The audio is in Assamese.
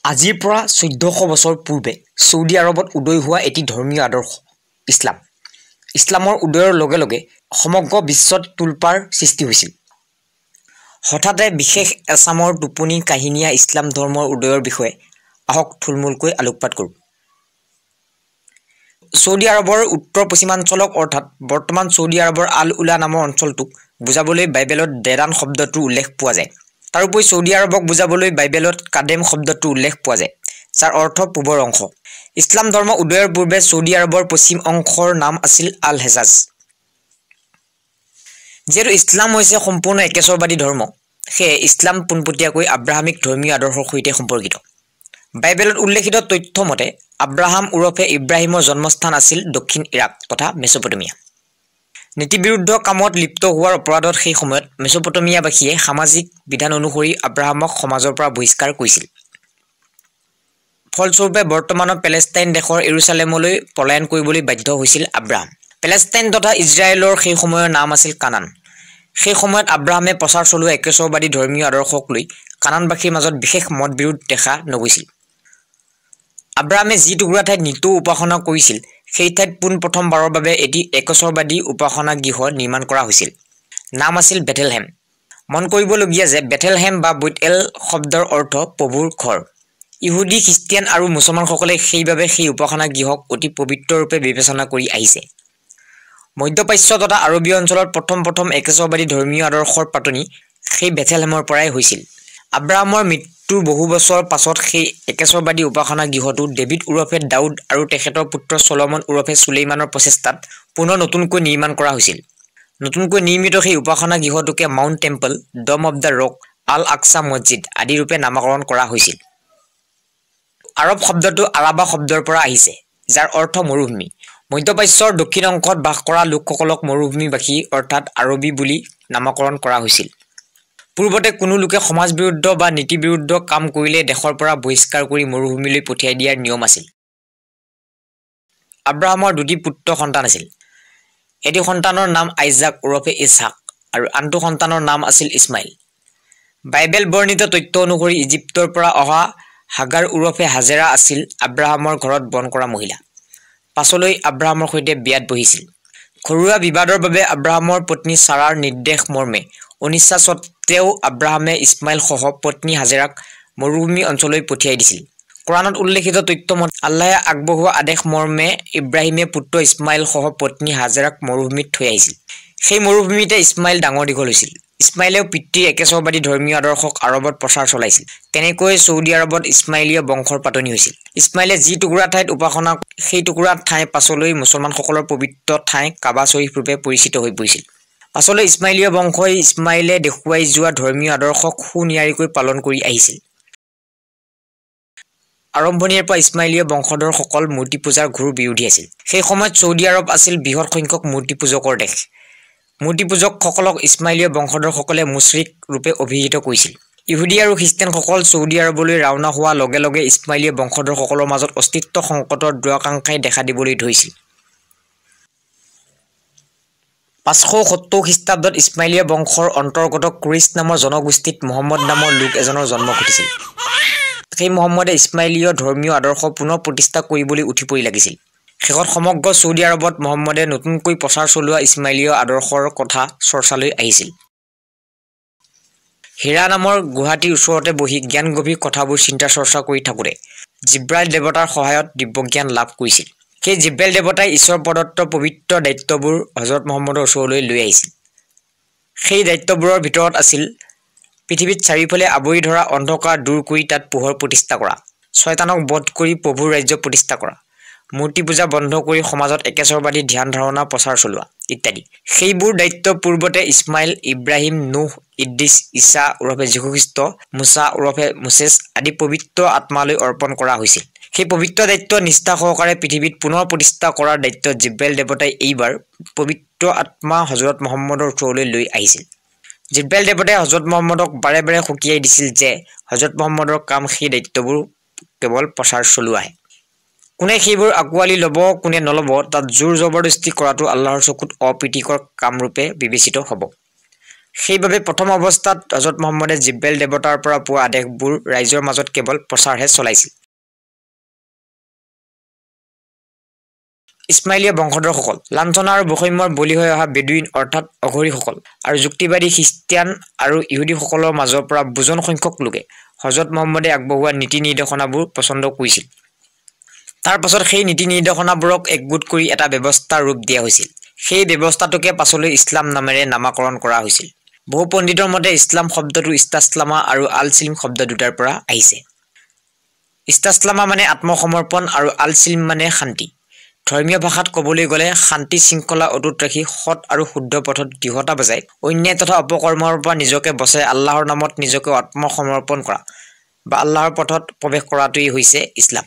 আজিৰ পৰা 1400 বছৰ পূৰ্বে ছৌদি আৰবত উদয় হোৱা এটি ধৰ্মীয় আদৰ্শ ইছলাম। ইছলামৰ উদয়ৰ লগে লগে সমগ্ৰ বিশ্বত তোলপাৰ সৃষ্টি হৈছিল। হঠাতে বিশেষ এছামৰ টোপনি কাহিনীয়া ইছলাম ধৰ্মৰ উদয়ৰ বিষয়ে আহক থুলমূলকৈ আলোকপাত কৰোঁ। ছৌদি আৰবৰ উত্তৰ পশ্চিমাঞ্চলক অৰ্থাৎ বৰ্তমান ছৌদি আৰবৰ আল উলা নামৰ অঞ্চলটোক বুজাবলৈ বাইবেলত দেৰান শব্দটোৰ উল্লেখ পোৱা যায়। তাৰোপৰি ছৌদি আৰবক বুজাবলৈ বাইবেলত কাদেম শব্দটোৰ উল্লেখ পোৱা যায়, যাৰ অৰ্থ পূবৰ অংশ। ইছলাম ধৰ্ম উদয়ৰ পূৰ্বে ছৌদি আৰবৰ পশ্চিম অংশৰ নাম আছিল আল হেজাজ। যিহেতু ইছলাম হৈছে সম্পূৰ্ণ একেশ্বৰবাদী ধৰ্ম, সেয়ে ইছলাম পোনপটীয়াকৈ আব্ৰাহামিক ধৰ্মীয় আদৰ্শৰ সৈতে সম্পৰ্কিত। বাইবেলত উল্লেখিত তথ্য মতে আব্ৰাহাম ওৰফে ইব্ৰাহিমৰ জন্মস্থান আছিল দক্ষিণ ইৰাক তথা মেচপটেমিয়া। নীতিবিৰুদ্ধ কামত লিপ্ত হোৱাৰ অপৰাধত সেই সময়ত মেচপটেমিয়াবাসীয়ে সামাজিক বিধান অনুসৰি আব্ৰাহামক সমাজৰ পৰা বহিষ্কাৰ কৰিছিল। ফলস্বৰূপে বৰ্তমানৰ পেলেষ্টাইন দেশৰ এৰুচালেমলৈ পলায়ন কৰিবলৈ বাধ্য হৈছিল আব্ৰাহাম। পেলেষ্টাইন তথা ইজৰাইলৰ সেই সময়ৰ নাম আছিল কানান। সেই সময়ত আব্ৰাহামে প্ৰচাৰ চলোৱা একেশ্বৰবাদী ধৰ্মীয় আদৰ্শক লৈ কানানবাসীৰ মাজত বিশেষ মতবিৰোধ দেখা নগৈছিল। আব্ৰাহামে যি টুকুৰা ঠাইত নিতৌ উপাসনা কৰিছিল, সেই ঠাইত পোনপ্ৰথমবাৰৰ বাবে এটি একেশ্বৰবাদী উপাসনা গৃহ নিৰ্মাণ কৰা হৈছিল। নাম আছিল বেথেলহেম। মন কৰিবলগীয়া যে বেথেলহেম বা বৈত-এল শব্দৰ অৰ্থ প্ৰভুৰ ঘৰ। ইহুদী, খ্ৰীষ্টিয়ান আৰু মুছলমানসকলে সেইবাবে সেই উপাসনা গৃহক অতি পবিত্ৰ ৰূপে বিবেচনা কৰি আহিছে। মধ্যপ্ৰাচ্য তথা আৰবীয় অঞ্চলত প্ৰথম একেশ্বৰবাদী ধৰ্মীয় আদৰ্শৰ পাতনি সেই বেথেলহেমৰ পৰাই হৈছিল। আব্ৰাহামৰ মৃত্যুৰ বহু বছৰ পাছত সেই একেশ্বৰবাদী উপাসনা গৃহটো ডেভিড ওৰফে দাউদ আৰু তেখেতৰ পুত্ৰ চলমন ওৰফে চুলেইমানৰ প্ৰচেষ্টাত পুনৰ নতুনকৈ নিৰ্মাণ কৰা হৈছিল। নতুনকৈ নিৰ্মিত সেই উপাসনা গৃহটোকে mount temple, dome of the rock, Al Aqsa মছজিদ আদি ৰূপে নামকৰণ কৰা হৈছিল। আৰব শব্দটো আৰাবা শব্দৰ পৰা আহিছে, যাৰ অৰ্থ মৰুভূমি। মধ্যপ্ৰাচ্যৰ দক্ষিণ অংশত বাস কৰা লোকসকলক মৰুভূমিবাসী অৰ্থাৎ আৰবী বুলি নামকৰণ কৰা হৈছিল। পূৰ্বতে কোনো লোকে সমাজ বিৰুদ্ধ বা নীতি বিৰুদ্ধ কাম কৰিলে দেশৰ পৰা বহিষ্কাৰ কৰি মৰুভূমিলৈ পঠিয়াই দিয়াৰ নিয়ম আছিল। আব্ৰাহামৰ দুটি পুত্ৰ সন্তান আছিল। এটি সন্তানৰ নাম আইজাক ওৰফে ইছহাক আৰু আনটো সন্তানৰ নাম আছিল ইছমাইল। বাইবেল বৰ্ণিত তথ্য অনুসৰি ইজিপ্তৰ পৰা অহা হাগাৰ ওৰফে হাজেৰা আছিল আব্ৰাহামৰ ঘৰত বন কৰা মহিলা। পাছলৈ আব্ৰাহামৰ সৈতে বিয়াত বহিছিল। ঘৰুৱা বিবাদৰ বাবে আব্ৰাহামৰ পত্নী ছাৰাৰ নিৰ্দেশ মৰ্মে অনিচ্ছা সত্ত্বেও আব্ৰাহামে ইছমাইল সহ পত্নী হাজেৰাক মৰুভূমি অঞ্চললৈ পঠিয়াই দিছিল। কোৰাণত উল্লেখিত তথ্য মতে আল্লাহে আগবঢ়োৱা আদেশ মৰ্মে ইব্ৰাহিমে পুত্ৰ ইছমাইল সহ পত্নী হাজেৰাক মৰুভূমিত থৈ আহিছিল। সেই মৰুভূমিতে ইছমাইল ডাঙৰ দীঘল হৈছিল। ইছমাইলেও পিতৃৰ একেশ্বৰবাদী ধৰ্মীয় আদৰ্শক আৰবত প্ৰচাৰ চলাইছিল। তেনেকৈ ছৌদি আৰবত ইছমাইলীয় বংশৰ পাতনি হৈছিল। ইছমাইলে যি টুকুৰা ঠাইত উপাসনা সেই টুকুৰা ঠাই পাছলৈ মুছলমানসকলৰ পবিত্ৰ ঠাই কাবা শ্বৰীফ ৰূপে পৰিচিত হৈ পৰিছিল। পাছলৈ ইছমাইলীয় বংশই ইছমাইলে দেখুৱাই যোৱা ধৰ্মীয় আদৰ্শক সুনিয়াৰিকৈ পালন কৰি আহিছিল। আৰম্ভণিৰে পৰা ইছমাইলীয় বংশধৰসকল মূৰ্তি পূজাৰ ঘোৰ বিৰোধী আছিল। সেই সময়ত ছৌদি আৰব আছিল বৃহৎ সংখ্যক মূৰ্তি পূজকৰ দেশ। মূৰ্তি পূজকসকলক ইছমাইলীয় বংশধৰসকলে মুশ্ৰিক ৰূপে অভিহিত কৰিছিল। ইহুদী আৰু খ্ৰীষ্টিয়ানসকল ছৌদি আৰবলৈ ৰাওনা হোৱাৰ লগে লগে ইছমাইলীয় বংশধৰসকলৰ মাজত অস্তিত্ব সংকটৰ দুৰাকাংক্ষাই দেখা দিবলৈ ধৰিছিল। 570 খ্ৰীষ্টাব্দত ইছমাইলীয় বংশৰ অন্তৰ্গত কুৰেইছ নামৰ জনগোষ্ঠীত মহম্মদ নামৰ লোক এজনৰ জন্ম ঘটিছিল। সেই মহম্মদে ইছমাইলীয় ধৰ্মীয় আদৰ্শ পুনৰ প্ৰতিষ্ঠা কৰিবলৈ উঠি পৰি লাগিছিল। শেষত সমগ্ৰ ছৌদি আৰবত মহম্মদে নতুনকৈ প্ৰচাৰ চলোৱা ইছমাইলীয় আদৰ্শৰ কথা চৰ্চালৈ আহিছিল। হীৰা নামৰ গুৱাহাটীৰ ওচৰতে বহি জ্ঞান গভীৰ কথাবোৰ চিন্তা চৰ্চা কৰি থাকোঁতে জিব্ৰাইল দেৱতাৰ সহায়ত দিব্যজ্ঞান লাভ কৰিছিল। সেই জিব্ৰাইল দেৱতাই ঈশ্বৰ প্ৰদত্ত পবিত্ৰ দায়িত্ববোৰ হজৰত মহম্মদৰ ওচৰলৈ লৈ আহিছিল। সেই দায়িত্ববোৰৰ ভিতৰত আছিল পৃথিৱীত চাৰিওফালে আৱৰি ধৰা অন্ধকাৰ দূৰ কৰি তাত পোহৰ প্ৰতিষ্ঠা কৰা, শয়তানক বধ কৰি প্ৰভুৰ ৰাজ্য প্ৰতিষ্ঠা কৰা, মূৰ্তি পূজা বন্ধ কৰি সমাজত একেশ্বৰবাদী ধ্যান ধাৰণা প্ৰচাৰ চলোৱা ইত্যাদি। সেইবোৰ দায়িত্ব পূৰ্বতে ইছমাইল, ইব্ৰাহিম, নুহ, ইদ্ৰিছ, ঈছা ওৰফে যীশুখ্ৰীষ্ট, মুছা ওৰফে মোচেছ আদি পবিত্ৰ আত্মালৈ অৰ্পণ কৰা হৈছিল। সেই পবিত্ৰ দায়িত্ব নিষ্ঠা সহকাৰে পৃথিৱীত পুনৰ প্ৰতিষ্ঠা কৰাৰ দায়িত্ব জিব্ৰাইল দেৱতাই এইবাৰ পবিত্ৰ আত্মা হজৰত মহম্মদৰ ওচৰলৈ লৈ আহিছিল। জিব্ৰাইল দেৱতাই হজৰত মহম্মদক বাৰে বাৰে সকীয়াই দিছিল যে হজৰত মহম্মদৰ কাম সেই দায়িত্ববোৰ কেৱল প্ৰচাৰ চলোৱাহে। কোনে সেইবোৰ আঁকোৱালি ল'ব, কোনে নল'ব, তাত জোৰ জবৰদস্তি কৰাটো আল্লাহৰ চকুত অপ্ৰীতিকৰ কামৰূপে বিবেচিত হ'ব। সেইবাবে প্ৰথম অৱস্থাত হজৰত মুহাম্মদে জিব্ৰাইল দেৱতাৰ পৰা পোৱা আদেশবোৰ ৰাইজৰ মাজত কেৱল প্ৰচাৰহে চলাইছিল। ইছমাইলীয় বংশধৰসকল, লাঞ্ছনা আৰু বৈষম্যৰ বলি হৈ অহা বেদুইন অৰ্থাৎ অঘৰীসকল আৰু যুক্তিবাদী খ্ৰীষ্টিয়ান আৰু ইহুদীসকলৰ মাজৰ পৰা বুজন সংখ্যক লোকে হজৰত মুহাম্মদে আগবঢ়োৱা নীতি নিৰ্দেশনাবোৰ পচন্দ কৰিছিল। তাৰ পাছত সেই নীতি নিৰ্দেশনাবোৰক একগোট কৰি এটা ব্যৱস্থাৰ ৰূপ দিয়া হৈছিল। সেই ব্যৱস্থাটোকে পাছলৈ ইছলাম নামেৰে নামাকৰণ কৰা হৈছিল। বহু পণ্ডিতৰ মতে ইছলাম শব্দটো ইস্তাছলামা আৰু আল-চিলম শব্দ দুটাৰ পৰা আহিছে। ইস্তাছলামা মানে আত্মসমৰ্পণ আৰু আল-চিলম মানে শান্তি। ধৰ্মীয় ভাষাত ক'বলৈ গ'লে শান্তি শৃংখলা অটুট ৰাখি সৎ আৰু শুদ্ধ পথত দৃঢ়তা বজাই অন্যায় তথা অপকৰ্মৰ পৰা নিজকে বচাই আল্লাহৰ নামত নিজকে আত্মসমৰ্পণ কৰা বা আল্লাহৰ পথত প্ৰৱেশ কৰাটোৱেই হৈছে ইছলাম।